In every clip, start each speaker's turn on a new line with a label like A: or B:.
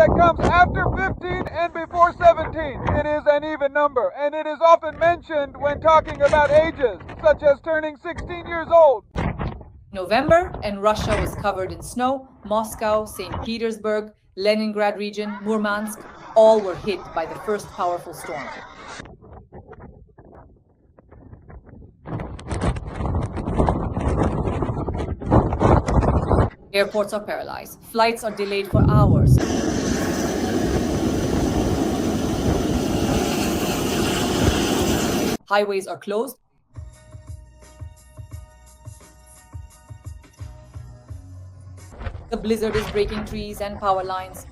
A: that comes after 15 and before 17. It is an even number, and it is often mentioned when talking about ages, such as turning 16 years old.
B: November, and Russia was covered in snow. Moscow, St. Petersburg, Leningrad region, Murmansk, all were hit by the first powerful storm. Airports are paralyzed. Flights are delayed for hours. Highways are closed. The blizzard is breaking trees and power lines.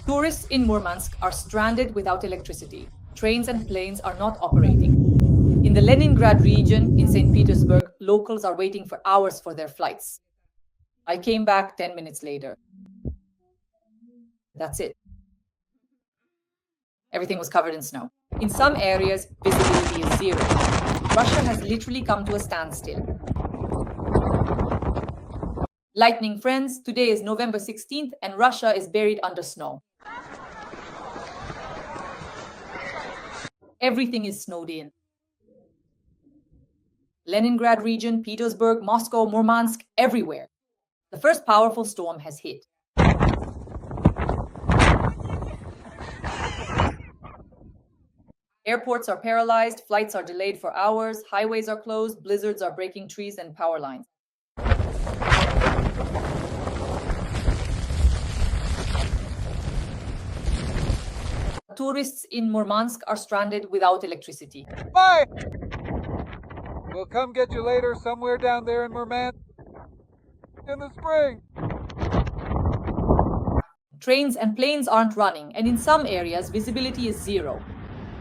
B: Tourists in Murmansk are stranded without electricity. Trains and planes are not operating. In the Leningrad region in St. Petersburg, locals are waiting for hours for their flights. I came back 10 minutes later. That's it. Everything was covered in snow. In some areas, visibility is zero. Russia has literally come to a standstill. Lightning friends, today is November 16th and Russia is buried under snow. Everything is snowed in. Leningrad region, Petersburg, Moscow, Mormansk, everywhere. The first powerful storm has hit. Airports are paralyzed, flights are delayed for hours, highways are closed, blizzards are breaking trees and power lines. Tourists in Mormansk are stranded without electricity.
A: Bye! We'll come get you later somewhere down there in Murmansk in the spring.
B: Trains and planes aren't running, and in some areas, visibility is zero.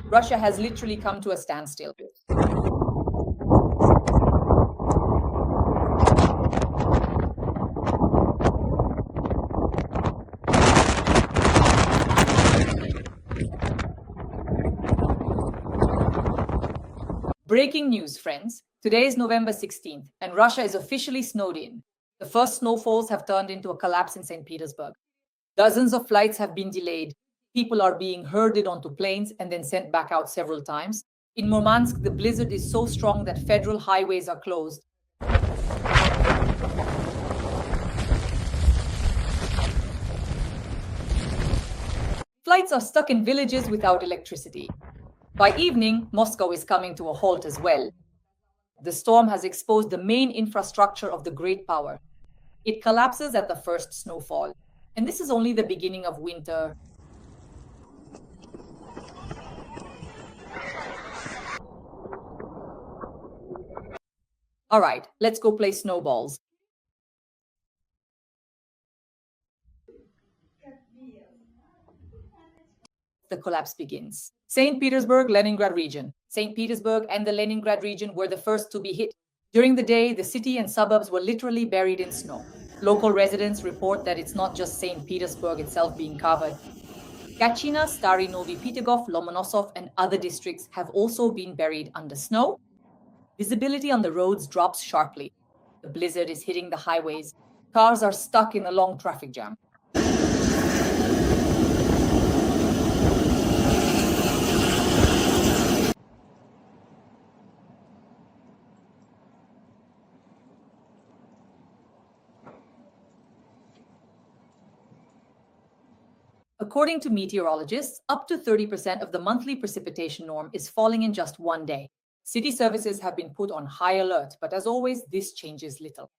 B: Russia has literally come to a standstill. Breaking news, friends. Today is November 16th, and Russia is officially snowed in. The first snowfalls have turned into a collapse in St. Petersburg. Dozens of flights have been delayed. People are being herded onto planes and then sent back out several times. In Mormansk, the blizzard is so strong that federal highways are closed. Flights are stuck in villages without electricity. By evening, Moscow is coming to a halt as well. The storm has exposed the main infrastructure of the great power. It collapses at the first snowfall. And this is only the beginning of winter. All right, let's go play snowballs. The collapse begins. St. Petersburg, Leningrad region. St. Petersburg and the Leningrad region were the first to be hit. During the day, the city and suburbs were literally buried in snow. Local residents report that it's not just St. Petersburg itself being covered. Gachina, Stary Novi Pitagov, Lomonosov, and other districts have also been buried under snow. Visibility on the roads drops sharply. The blizzard is hitting the highways. Cars are stuck in a long traffic jam. According to meteorologists, up to 30% of the monthly precipitation norm is falling in just one day. City services have been put on high alert, but as always, this changes little.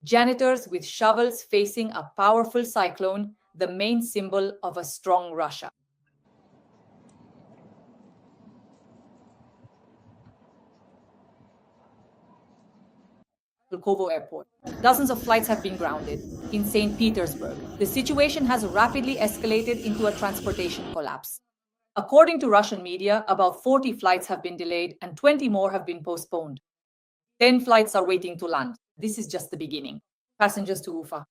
B: Janitors with shovels facing a powerful cyclone, the main symbol of a strong Russia. Pulkovo airport. Dozens of flights have been grounded. In St. Petersburg, the situation has rapidly escalated into a transportation collapse. According to Russian media, about 40 flights have been delayed and 20 more have been postponed. 10 flights are waiting to land. This is just the beginning. Passengers to Ufa.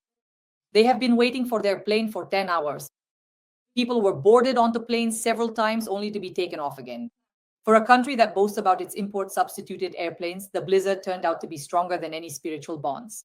B: They have been waiting for their plane for 10 hours. People were boarded onto planes several times only to be taken off again. For a country that boasts about its import-substituted airplanes, the blizzard turned out to be stronger than any spiritual bonds.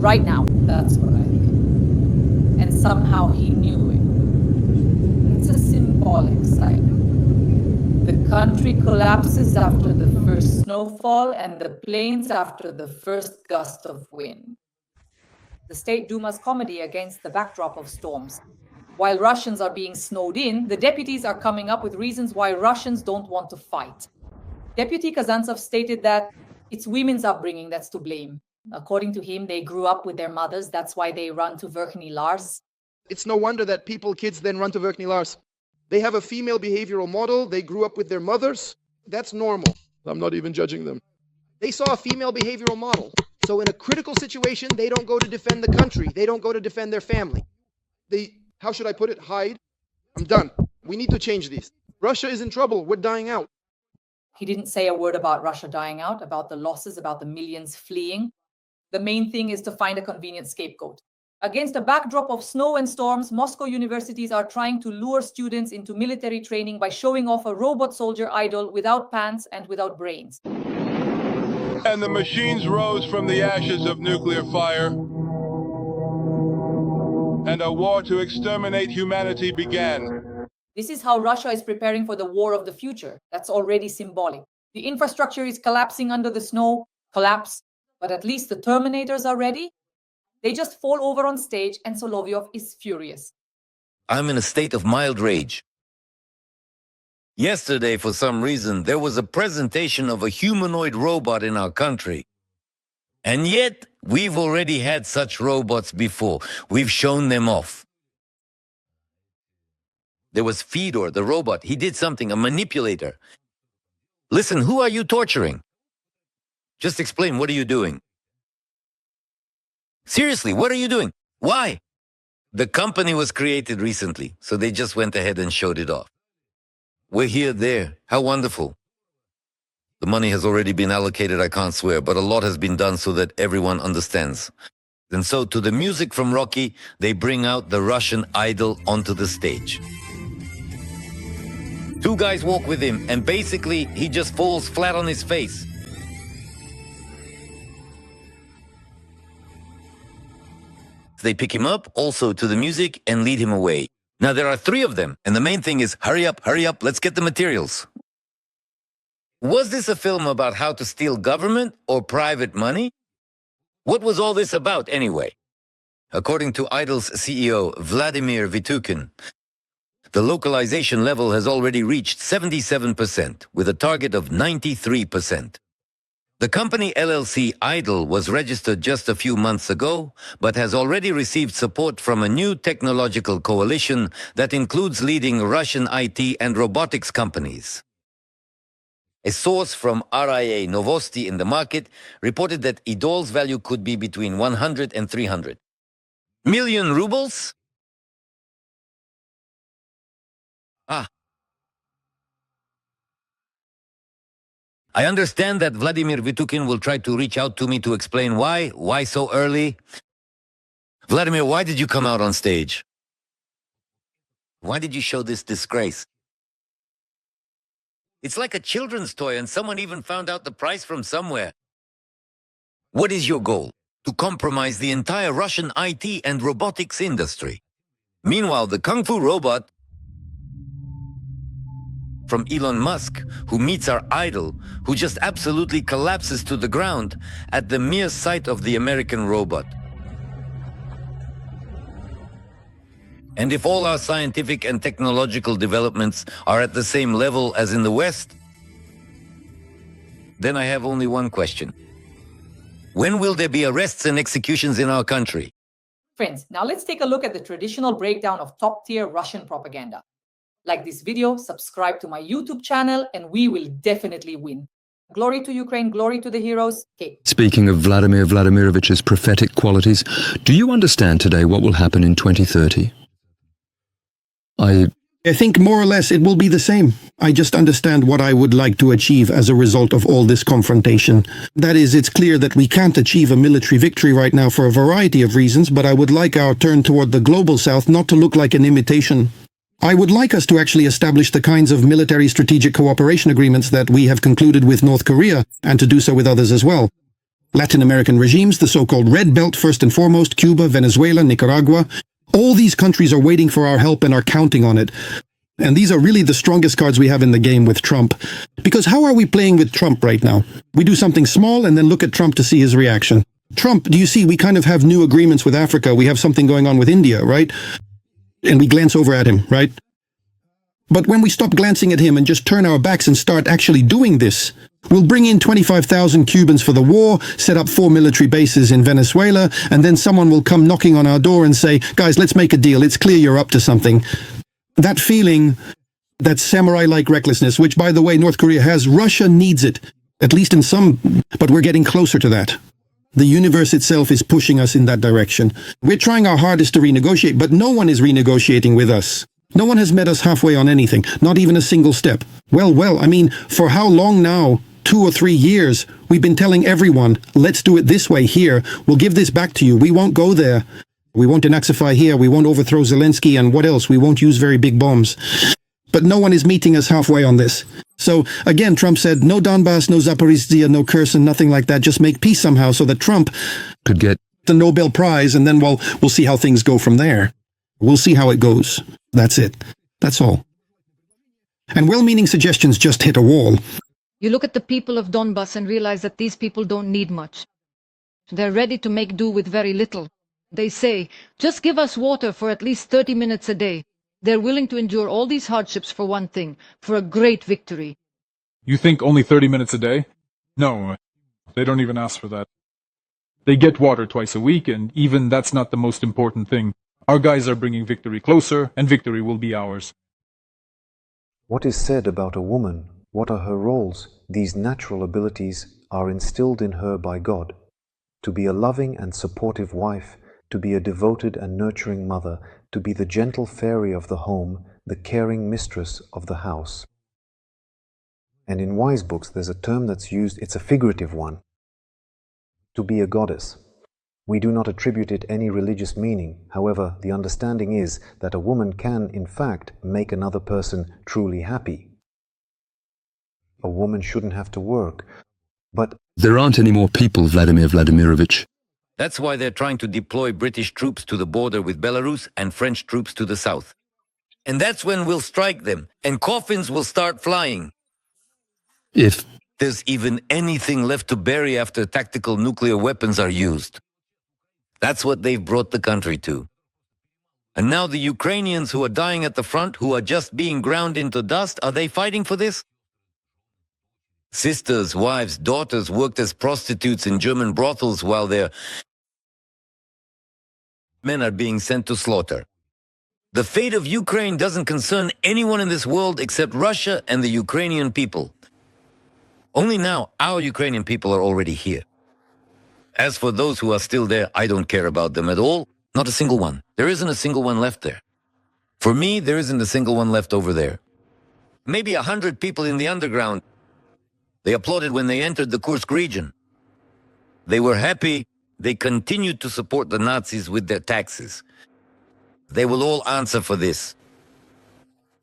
B: Right now, that's what I think. And somehow he knew it. It's a symbolic sign. The country collapses after the first snowfall and the plains after the first gust of wind. The State Duma's comedy against the backdrop of storms. While Russians are being snowed in, the deputies are coming up with reasons why Russians don't want to fight. Deputy Kazantsov stated that it's women's upbringing that's to blame. According to him, they grew up with their mothers, that's why they run to Verkhny Lars.
C: It's no wonder that kids then run to Verkhny Lars. They have a female behavioral model, they grew up with their mothers, that's normal. I'm not even judging them. They saw a female behavioral model. So in a critical situation, they don't go to defend the country. They don't go to defend their family. They, how should I put it, hide. I'm done. We need to change these. Russia is in trouble. We're dying out.
B: He didn't say a word about Russia dying out, about the losses, about the millions fleeing. The main thing is to find a convenient scapegoat. Against a backdrop of snow and storms, Moscow universities are trying to lure students into military training by showing off a robot soldier idol without pants and without brains.
D: And the machines rose from the ashes of nuclear fire, and a war to exterminate humanity began.
B: This is how Russia is preparing for the war of the future. That's already symbolic. The infrastructure is collapsing under the snow, collapse, but at least the Terminators are ready. They just fall over on stage and Solovyov is furious.
E: I'm in a state of mild rage. Yesterday, for some reason, there was a presentation of a humanoid robot in our country. And yet, we've already had such robots before. We've shown them off. There was Fedor, the robot. He did something, a manipulator. Listen, who are you torturing? Just explain, what are you doing? Seriously, what are you doing? Why? The company was created recently, so they just went ahead and showed it off. We're here, there. How wonderful. The money has already been allocated, I can't swear, but a lot has been done so that everyone understands. And so, to the music from Rocky, they bring out the Russian idol onto the stage. Two guys walk with him, and basically, he just falls flat on his face. They pick him up, also to the music, and lead him away. Now, there are three of them, and the main thing is, hurry up, let's get the materials. Was this a film about how to steal government or private money? What was all this about, anyway? According to Idol's CEO, Vladimir Vitukin, the localization level has already reached 77%, with a target of 93%. The company LLC Idol was registered just a few months ago, but has already received support from a new technological coalition that includes leading Russian IT and robotics companies. A source from RIA Novosti in the market reported that Idol's value could be between 100 and 300 million rubles? I understand that Vladimir Vitukin will try to reach out to me to explain why so early. Vladimir, why did you come out on stage? Why did you show this disgrace? It's like a children's toy and someone even found out the price from somewhere. What is your goal? To compromise the entire Russian IT and robotics industry. Meanwhile, the Kung Fu robot from Elon Musk, who meets our idol, who just absolutely collapses to the ground at the mere sight of the American robot. And if all our scientific and technological developments are at the same level as in the West, then I have only one question. When will there be arrests and executions in our country?
B: Friends, now let's take a look at the traditional breakdown of top-tier Russian propaganda. Like this video, subscribe to my YouTube channel, and we will definitely win. Glory to Ukraine, glory to the heroes. Okay.
F: Speaking of Vladimir Vladimirovich's prophetic qualities, do you understand today what will happen in 2030?
G: I think more or less it will be the same. I just understand what I would like to achieve as a result of all this confrontation. That is, it's clear that we can't achieve a military victory right now for a variety of reasons, but I would like our turn toward the global south not to look like an imitation. I would like us to actually establish the kinds of military strategic cooperation agreements that we have concluded with North Korea, and to do so with others as well. Latin American regimes, the so-called Red Belt first and foremost, Cuba, Venezuela, Nicaragua. All these countries are waiting for our help and are counting on it. And these are really the strongest cards we have in the game with Trump. Because how are we playing with Trump right now? We do something small and then look at Trump to see his reaction. Trump, do you see, we kind of have new agreements with Africa. We have something going on with India, right? And we glance over at him, right? But when we stop glancing at him and just turn our backs and start actually doing this, we'll bring in 25,000 Cubans for the war, set up 4 military bases in Venezuela, and then someone will come knocking on our door and say, guys, let's make a deal. It's clear you're up to something. That feeling, that samurai-like recklessness, which, by the way, North Korea has, Russia needs it, at least in some, but we're getting closer to that. The universe itself is pushing us in that direction. We're trying our hardest to renegotiate, but no one is renegotiating with us. No one has met us halfway on anything, not even a single step. Well, I mean, for how long now? 2 or 3 years, we've been telling everyone, let's do it this way here. We'll give this back to you. We won't go there. We won't denaxify here. We won't overthrow Zelensky, and what else? We won't use very big bombs. But no one is meeting us halfway on this. So, again, Trump said, no Donbass, no Zaporizhzhia, no Kherson, nothing like that. Just make peace somehow so that Trump
F: Could get
G: the Nobel Prize, and then, well, we'll see how things go from there. We'll see how it goes. That's it. That's all. And well-meaning suggestions just hit a wall.
H: You look at the people of Donbass and realize that these people don't need much. They're ready to make do with very little. They say, just give us water for at least 30 minutes a day. They're willing to endure all these hardships for one thing, for a great victory.
I: You think only 30 minutes a day? No, they don't even ask for that. They get water twice a week, and even that's not the most important thing. Our guys are bringing victory closer, and victory will be ours.
J: What is said about a woman? What are her roles? These natural abilities are instilled in her by God. To be a loving and supportive wife, to be a devoted and nurturing mother, to be the gentle fairy of the home, the caring mistress of the house. And in wise books there's a term that's used, it's a figurative one. To be a goddess. We do not attribute it any religious meaning. However, the understanding is that a woman can, in fact, make another person truly happy. A woman shouldn't have to work, but
F: there aren't any more people, Vladimir Vladimirovich.
E: That's why they're trying to deploy British troops to the border with Belarus and French troops to the south. And that's when we'll strike them, and coffins will start flying.
F: If
E: there's even anything left to bury after tactical nuclear weapons are used. That's what they've brought the country to. And now the Ukrainians who are dying at the front, who are just being ground into dust, are they fighting for this? Sisters, wives, daughters worked as prostitutes in German brothels while their men are being sent to slaughter. The fate of Ukraine doesn't concern anyone in this world except Russia and the Ukrainian people. Only now our Ukrainian people are already here. As for those who are still there, I don't care about them at all. Not a single one. There isn't a single one left there. For me, there isn't a single one left over there. Maybe 100 people in the underground. They applauded when they entered the Kursk region. They were happy. They continued to support the Nazis with their taxes. They will all answer for this.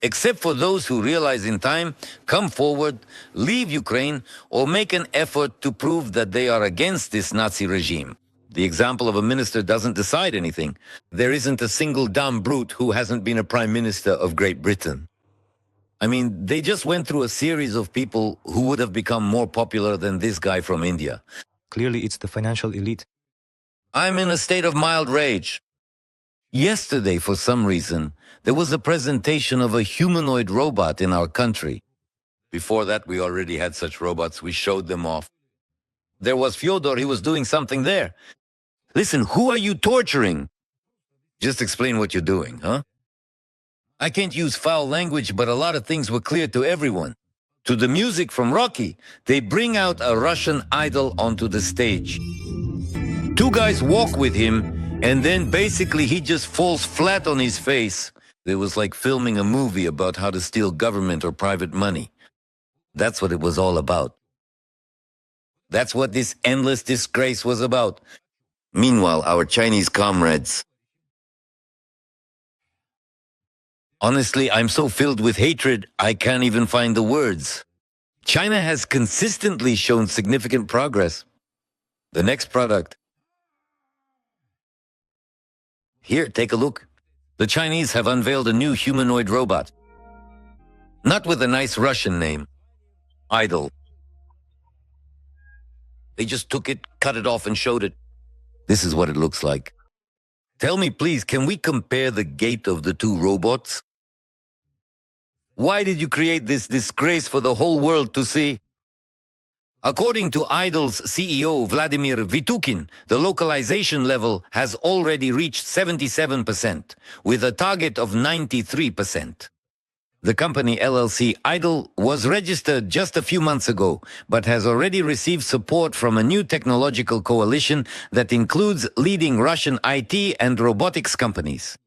E: Except for those who realize in time, come forward, leave Ukraine, or make an effort to prove that they are against this Nazi regime. The example of a minister doesn't decide anything. There isn't a single dumb brute who hasn't been a prime minister of Great Britain. I mean, they just went through a series of people who would have become more popular than this guy from India.
K: Clearly, it's the financial elite.
E: I'm in a state of mild rage. Yesterday, for some reason, there was a presentation of a humanoid robot in our country. Before that, we already had such robots. We showed them off. There was Fyodor. He was doing something there. Listen, who are you torturing? Just explain what you're doing, huh? I can't use foul language, but a lot of things were clear to everyone. To the music from Rocky, they bring out a Russian idol onto the stage. Two guys walk with him, and then basically he just falls flat on his face. It was like filming a movie about how to steal government or private money. That's what it was all about. That's what this endless disgrace was about. Meanwhile, our Chinese comrades... Honestly, I'm so filled with hatred, I can't even find the words. China has consistently shown significant progress. The next product. Here, take a look. The Chinese have unveiled a new humanoid robot. Not with a nice Russian name. Idol. They just took it, cut it off, and showed it. This is what it looks like. Tell me, please, can we compare the gait of the two robots? Why did you create this disgrace for the whole world to see? According to Idol's CEO, Vladimir Vitukin, the localization level has already reached 77%, with a target of 93%. The company LLC Idol was registered just a few months ago, but has already received support from a new technological coalition that includes leading Russian IT and robotics companies.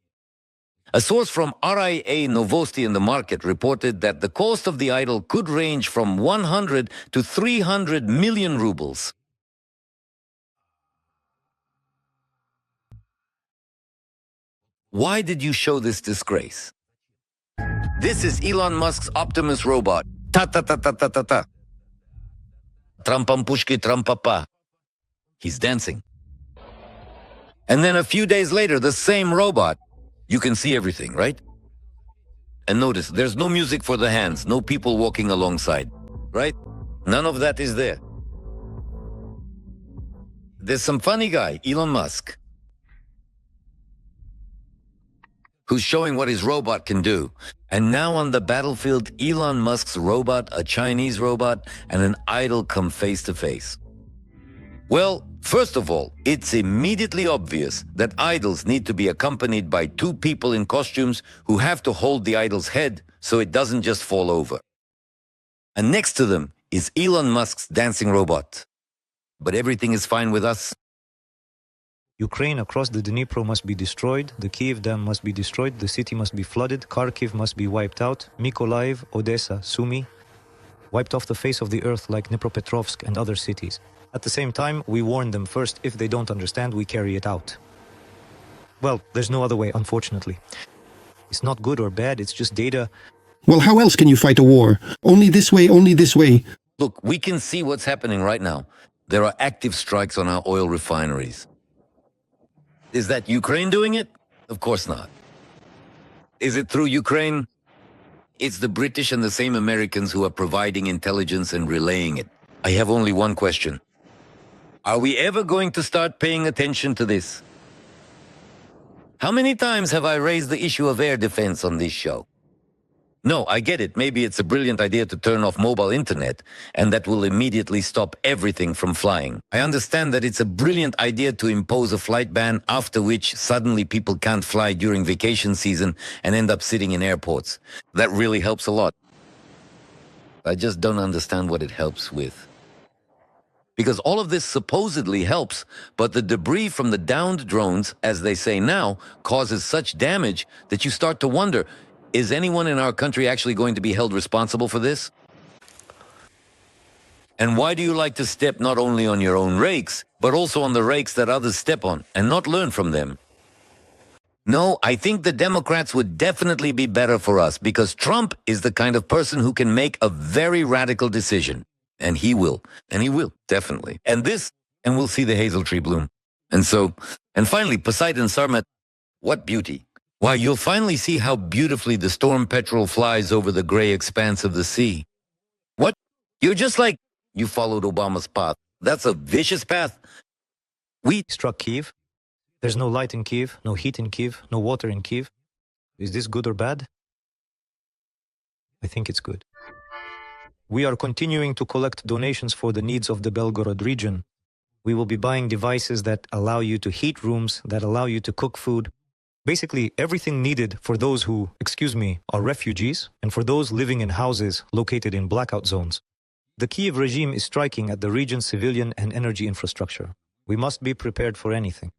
E: A source from RIA Novosti in the market reported that the cost of the Idol could range from 100 to 300 million rubles. Why did you show this disgrace? This is Elon Musk's Optimus robot. Ta-ta-ta-ta-ta-ta-ta. Trampampushki trampapa. He's dancing. And then a few days later, the same robot. You can see everything, right? And notice, there's no music for the hands, no people walking alongside, right? None of that is there. There's some funny guy, Elon Musk, who's showing what his robot can do. And now on the battlefield, Elon Musk's robot, a Chinese robot, and an idol come face to face. Well, first of all, it's immediately obvious that idols need to be accompanied by two people in costumes who have to hold the idol's head so it doesn't just fall over. And next to them is Elon Musk's dancing robot. But everything is fine with us.
K: Ukraine across the Dnipro must be destroyed, the Kiev dam must be destroyed, the city must be flooded, Kharkiv must be wiped out, Mykolaiv, Odessa, Sumy, wiped off the face of the earth like Dnipropetrovsk and other cities. At the same time, we warn them first. If they don't understand, we carry it out. Well, there's no other way, unfortunately. It's not good or bad, it's just data.
G: Well, how else can you fight a war? Only this way, only this way.
E: Look, we can see what's happening right now. There are active strikes on our oil refineries. Is that Ukraine doing it? Of course not. Is it through Ukraine? It's the British and the same Americans who are providing intelligence and relaying it. I have only one question. Are we ever going to start paying attention to this? How many times have I raised the issue of air defense on this show? No, I get it. Maybe it's a brilliant idea to turn off mobile internet, and that will immediately stop everything from flying. I understand that it's a brilliant idea to impose a flight ban, after which suddenly people can't fly during vacation season and end up sitting in airports. That really helps a lot. I just don't understand what it helps with. Because all of this supposedly helps, but the debris from the downed drones, as they say now, causes such damage that you start to wonder, is anyone in our country actually going to be held responsible for this? And why do you like to step not only on your own rakes, but also on the rakes that others step on, and not learn from them? No, I think the Democrats would definitely be better for us, because Trump is the kind of person who can make a very radical decision. And he will, definitely. And we'll see the hazel tree bloom. And finally, Poseidon Sarmat, what beauty. Why, you'll finally see how beautifully the storm petrel flies over the gray expanse of the sea. What? You're just like, you followed Obama's path. That's a vicious path. We
K: struck Kiev. There's no light in Kiev, no heat in Kiev, no water in Kiev. Is this good or bad? I think it's good. We are continuing to collect donations for the needs of the Belgorod region. We will be buying devices that allow you to heat rooms, that allow you to cook food. Basically, everything needed for those who, are refugees, and for those living in houses located in blackout zones. The Kiev regime is striking at the region's civilian and energy infrastructure. We must be prepared for anything.